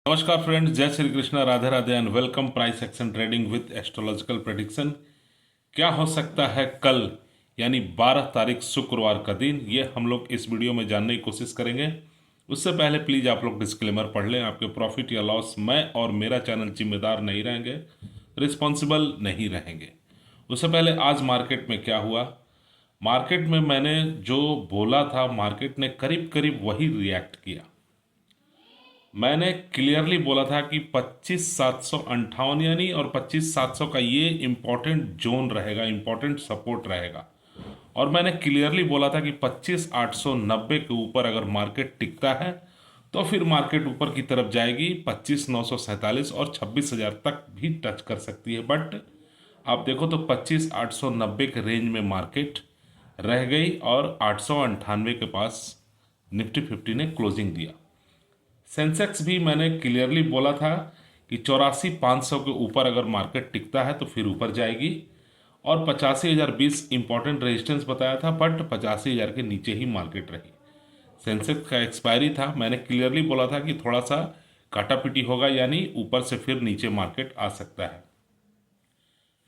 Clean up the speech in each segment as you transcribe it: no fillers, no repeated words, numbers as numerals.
नमस्कार फ्रेंड्स, जय Shri Krishna, Radhe Radhe and welcome price action trading with astrological prediction. क्या हो सकता है कल यानी 12 तारीख शुक्रवार का दिन, ये हम लोग इस वीडियो में जानने की कोशिश करेंगे। उससे पहले प्लीज़ आप लोग डिस्क्लेमर पढ़ लें। आपके प्रॉफिट या लॉस मैं और मेरा चैनल जिम्मेदार नहीं रहेंगे, रिस्पॉन्सिबल नहीं रहेंगे। उससे पहले आज मार्केट में क्या हुआ। मार्केट में मैंने जो बोला था, मार्केट ने करीब करीब वही रिएक्ट किया। मैंने क्लियरली बोला था कि 25,758 यानी और 25,700 का ये इम्पोर्टेंट जोन रहेगा, इम्पोर्टेंट सपोर्ट रहेगा। और मैंने क्लियरली बोला था कि 25,890 के ऊपर अगर मार्केट टिकता है तो फिर मार्केट ऊपर की तरफ जाएगी। 25,947 और 26,000 तक भी टच कर सकती है। बट आप देखो तो 25,890 के रेंज में मार्केट रह गई और 898 के पास निफ्टी 50 ने क्लोजिंग दिया। सेंसेक्स भी मैंने क्लियरली बोला था कि 84,500 के ऊपर अगर मार्केट टिकता है तो फिर ऊपर जाएगी। और 85,020 इंपॉर्टेंट रेजिस्टेंस बताया था, बट 85,000 के नीचे ही मार्केट रही। सेंसेक्स का एक्सपायरी था, मैंने क्लियरली बोला था कि थोड़ा सा काटापिटी होगा, यानी ऊपर से फिर नीचे मार्केट आ सकता है।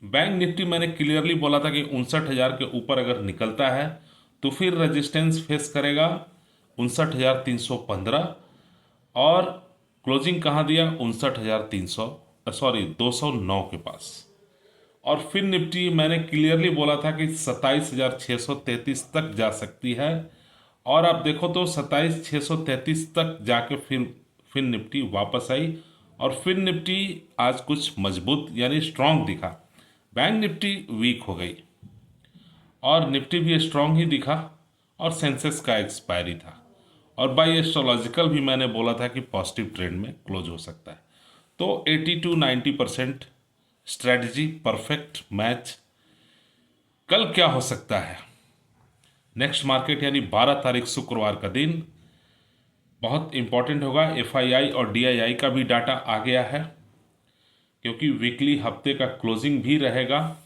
बैंक निफ्टी मैंने क्लियरली बोला था कि 59,000 के ऊपर अगर निकलता है तो फिर रेजिस्टेंस फेस करेगा 59,315। और क्लोजिंग कहाँ दिया, 59,300 209 के पास। और फिर निफ्टी मैंने क्लियरली बोला था कि 27,633 तक जा सकती है। और आप देखो तो 27,633 तक जाके फिर निफ्टी वापस आई। और फिर निफ्टी आज कुछ मजबूत यानी स्ट्रांग दिखा। बैंक निफ्टी वीक हो गई और निफ्टी भी स्ट्रांग ही दिखा। और सेंसेक्स का एक्सपायरी था। और बाय एस्ट्रोलॉजिकल भी मैंने बोला था कि पॉजिटिव ट्रेंड में क्लोज हो सकता है। तो 80 to 90% स्ट्रेटजी परफेक्ट मैच। कल क्या हो सकता है, नेक्स्ट मार्केट यानी 12 तारीख शुक्रवार का दिन बहुत इंपॉर्टेंट होगा। एफआईआई और डीआईआई का भी डाटा आ गया है, क्योंकि वीकली हफ्ते का क्लोजिंग भी रहेगा।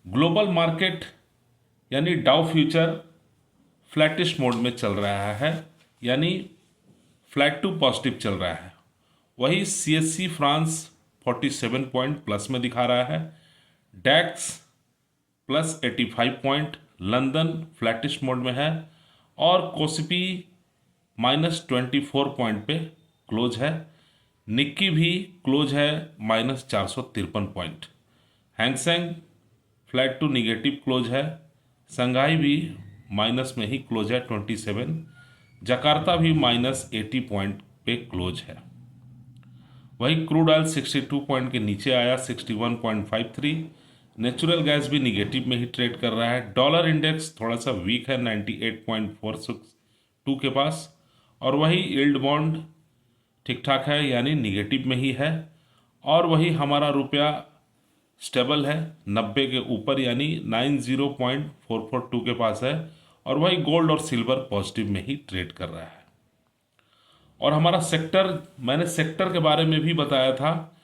ग्लोबल मार्केट यानी डाउ फ्यूचर फ्लैटिश मोड में चल रहा है, यानी फ्लैट टू पॉजिटिव चल रहा है। वही सीएससी फ्रांस 47 पॉइंट प्लस में दिखा रहा है। DAX plus 85 point, London flattish mode में है। और कोस्पी -24 पॉइंट पे क्लोज है। निक्की भी क्लोज है -453 point. Hang Seng flat to negative close है। संघाई भी माइनस में ही क्लोज है 27। जकार्ता भी -80 पॉइंट पे क्लोज है। वही क्रूड ऑयल 62 पॉइंट के नीचे आया 61.53। नेचुरल गैस भी निगेटिव में ही ट्रेड कर रहा है। डॉलर इंडेक्स थोड़ा सा वीक है 98.462 के पास। और वही यील्ड बॉन्ड ठीक ठाक है, यानी निगेटिव में ही है। और वही हमारा रुपया स्टेबल है 90 के ऊपर, यानी 90.442 के पास है। और वही गोल्ड और सिल्वर पॉजिटिव में ही ट्रेड कर रहा है। और हमारा सेक्टर, मैंने सेक्टर के बारे में भी बताया था।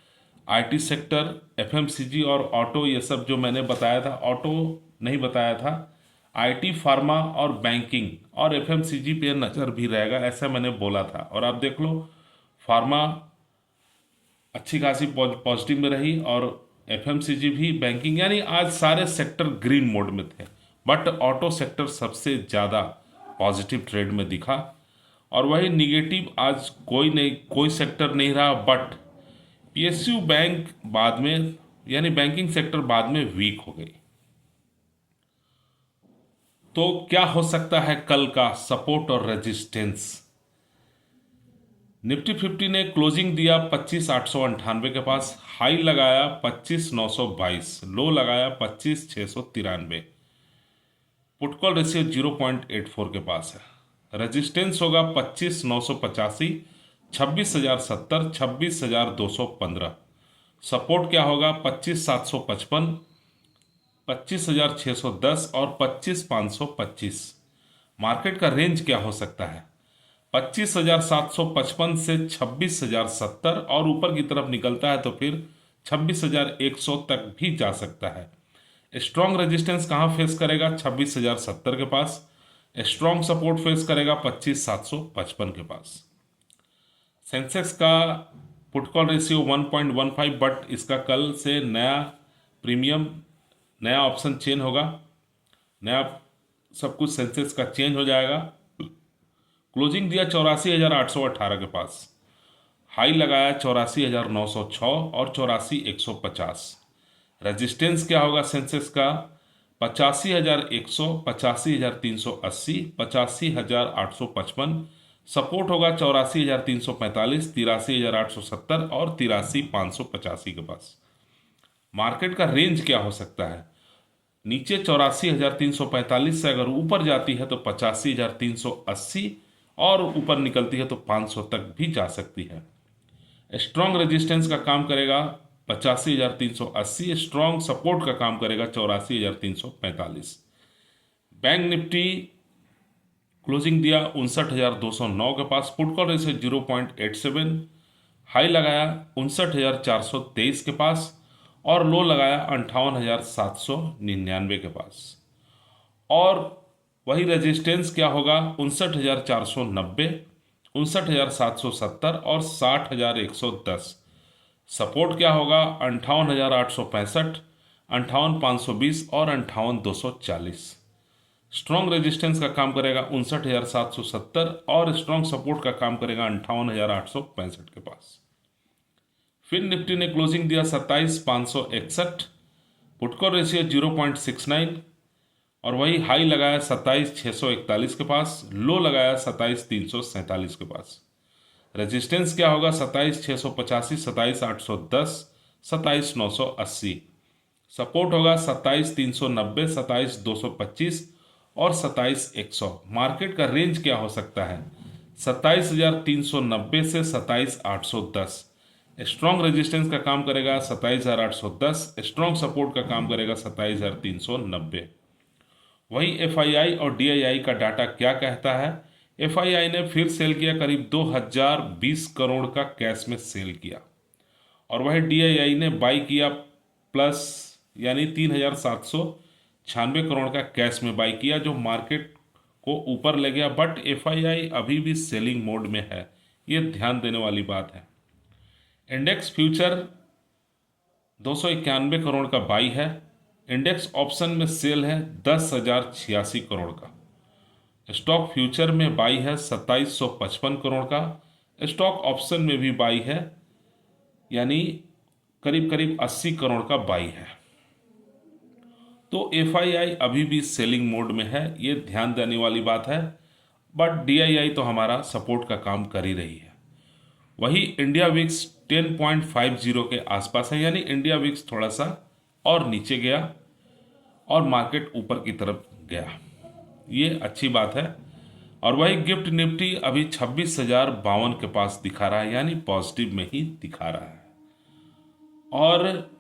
आईटी सेक्टर, एफएमसीजी और ऑटो, ये सब जो मैंने बताया था। ऑटो नहीं बताया था। आईटी, फार्मा और बैंकिंग और एफएमसीजी पे नज़र भी रहेगा, ऐसा मैंने बोला था। और आप देख लो, फार्मा अच्छी खासी पॉजिटिव में रही और एफएमसीजी भी, बैंकिंग, यानी आज सारे सेक्टर ग्रीन मोड में थे। बट ऑटो सेक्टर सबसे ज़्यादा पॉजिटिव ट्रेड में दिखा। और वही निगेटिव आज कोई सेक्टर नहीं रहा। बट पीएसयू बैंक बाद में, यानी बैंकिंग सेक्टर बाद में वीक हो गई। तो क्या हो सकता है कल का सपोर्ट और रेजिस्टेंस। निफ्टी 50 ने क्लोजिंग दिया 25,898 के पास, हाई लगाया 25,922, लो लगाया 25,693। पुट कॉल रेशियो 0.84 के पास है। रेजिस्टेंस होगा 25,985, 26,070, 26,215। सपोर्ट क्या होगा 25,755, 25,610 और 25,525। मार्केट का रेंज क्या हो सकता है 25,755 से 26,070, और ऊपर की तरफ निकलता है तो फिर 26,100 तक भी जा सकता है। स्ट्रॉन्ग रेजिस्टेंस कहाँ फेस करेगा 26,070 के पास। स्ट्रॉन्ग सपोर्ट फेस करेगा 25,755 के पास। सेंसेक्स का पुट कॉल रेशियो 1.15, बट इसका कल से नया प्रीमियम, नया ऑप्शन चेंज होगा, नया सब कुछ सेंसेक्स का चेंज हो जाएगा। क्लोजिंग दिया 84,818 के पास, हाई लगाया 84,906 और 84,150। रेजिस्टेंस क्या होगा सेंसेक्स का? 85,100, 85,380, 85,855। सपोर्ट होगा 84,345, 83,870 और 83,585 के पास। मार्केट का रेंज क्या हो सकता है? नीचे 84,345 से अगर ऊपर जाती है तो 85,380 और ऊपर निकलती है तो 500 तक भी जा सकती है। स्ट्रॉन्ग रेजिस्टेंस का काम करेगा 85,380, स्ट्रॉन्ग सपोर्ट का काम करेगा 84,345। बैंक निफ्टी क्लोजिंग दिया 59,209 के पास, पुट कॉल रेशियो 0.87, हाई लगाया 59,423 के पास और लो लगाया 58,799 के पास। और वही रेजिस्टेंस क्या होगा? 59,490, 59,770 और 60,110। सपोर्ट क्या होगा? 58,865, 58,520 और 58,240। स्ट्रॉन्ग रेजिस्टेंस का काम करेगा 59,770 और स्ट्रॉन्ग सपोर्ट का काम करेगा 58,865 के पास। फिर निफ्टी ने क्लोजिंग दिया 27,561, पुट कॉल रेशियो 0.69 और वही हाई लगाया 27,641 के पास, लो लगाया 27,347 के पास। रेजिस्टेंस क्या होगा? 27,685, 27,810, 27,980। सपोर्ट होगा 27,390, 27,225 और 27,100। मार्केट का रेंज क्या हो सकता है? 27,390 से 27,810। स्ट्रॉन्ग रेजिस्टेंस का काम करेगा 27,810, स्ट्रॉन्ग सपोर्ट का काम करेगा 27,390। वही एफआईआई और डीआईआई का डाटा क्या कहता है? एफआईआई ने फिर सेल किया, करीब 2020 करोड़ का कैश में सेल किया, और वही डीआईआई ने बाई किया प्लस, यानी 3,796 करोड़ का कैश में बाई किया, जो मार्केट को ऊपर ले गया। बट एफआईआई अभी भी सेलिंग मोड में है, ये ध्यान देने वाली बात है। इंडेक्स फ्यूचर 291 करोड़ का बाई है, इंडेक्स ऑप्शन में सेल है 10,086 करोड़ का, स्टॉक फ्यूचर में बाई है 2,755 करोड़ का, स्टॉक ऑप्शन में भी बाई है, यानी करीब करीब 80 करोड़ का बाई है। तो एफआईआई अभी भी सेलिंग मोड में है, ये ध्यान देने वाली बात है। बट डीआईआई तो हमारा सपोर्ट का काम कर ही रही है। वही इंडिया विक्स 10.50 के आसपास है, यानी इंडिया विक्स थोड़ा सा और नीचे गया और मार्केट ऊपर की तरफ गया, ये अच्छी बात है। और वही गिफ्ट निफ्टी अभी 26,052 के पास दिखा रहा है, यानी पॉजिटिव में ही दिखा रहा है। और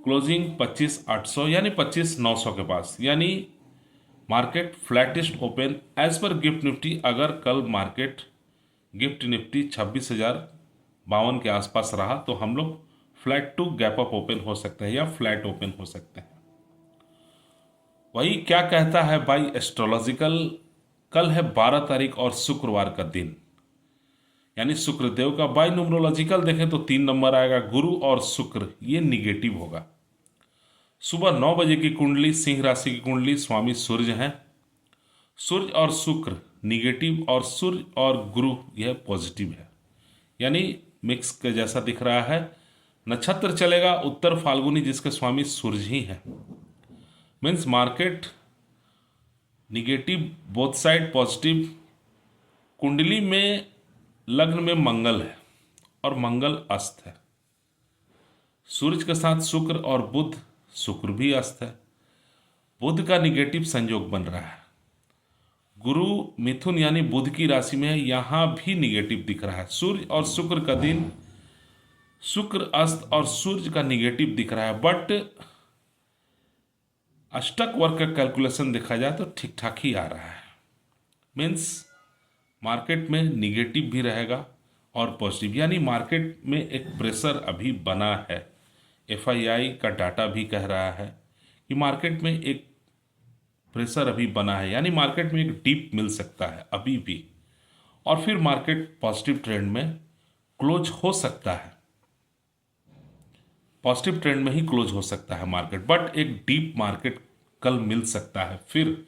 क्लोजिंग 25,800 यानी 25,900 के पास, यानी मार्केट फ्लैटिस्ट ओपन एज पर गिफ्ट निफ्टी। अगर कल मार्केट गिफ्ट निफ्टी 26,052 के आसपास रहा तो हम लोग flat to gap up open हो सकते हैं या फ्लैट ओपन हो सकते हैं। वही क्या कहता है भाई एस्ट्रोलॉजिकल? कल है 12 तारीख और शुक्रवार का दिन, यानी शुक्रदेव का। बाई न्यूमरोलॉजिकल देखें तो 3 नंबर आएगा, गुरु और शुक्र ये निगेटिव होगा। सुबह 9 बजे की कुंडली, सिंह राशि की कुंडली, स्वामी सूर्य हैं। सूर्य और शुक्र निगेटिव और सूर्य और गुरु यह पॉजिटिव है, यानी मिक्स के जैसा दिख रहा है। नक्षत्र चलेगा उत्तर फाल्गुनी, जिसके स्वामी सूर्य ही हैं। Means market negative both side, positive. कुंडली में लग्न में मंगल है और मंगल अस्त है, सूर्य के साथ शुक्र और बुध, शुक्र भी अस्त है। बुध का निगेटिव संयोग बन रहा है। गुरु मिथुन यानी बुध की राशि में है, यहां भी निगेटिव दिख रहा है। सूर्य और शुक्र का दिन, शुक्र अस्त और सूर्य का निगेटिव दिख रहा है। बट अष्टक वर्ग का कैलकुलेशन देखा जाए तो ठीक ठाक ही आ रहा है। मीन्स मार्केट में निगेटिव भी रहेगा और पॉजिटिव, यानी मार्केट में एक प्रेशर अभी बना है। एफआईआई का डाटा भी कह रहा है कि मार्केट में एक प्रेशर अभी बना है, यानी मार्केट में एक डीप मिल सकता है अभी भी, और फिर मार्केट पॉजिटिव ट्रेंड में क्लोज हो सकता है। पॉजिटिव ट्रेंड में ही क्लोज हो सकता है मार्केट, बट एक डीप मार्केट कल मिल सकता है। फिर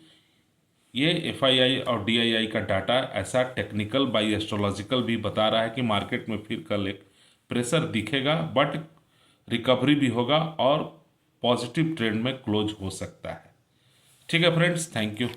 ये एफआईआई और डीआईआई का डाटा ऐसा टेक्निकल बाई एस्ट्रोलॉजिकल भी बता रहा है कि मार्केट में फिर कल एक प्रेशर दिखेगा, बट रिकवरी भी होगा और पॉजिटिव ट्रेंड में क्लोज हो सकता है। ठीक है फ्रेंड्स, थैंक यू।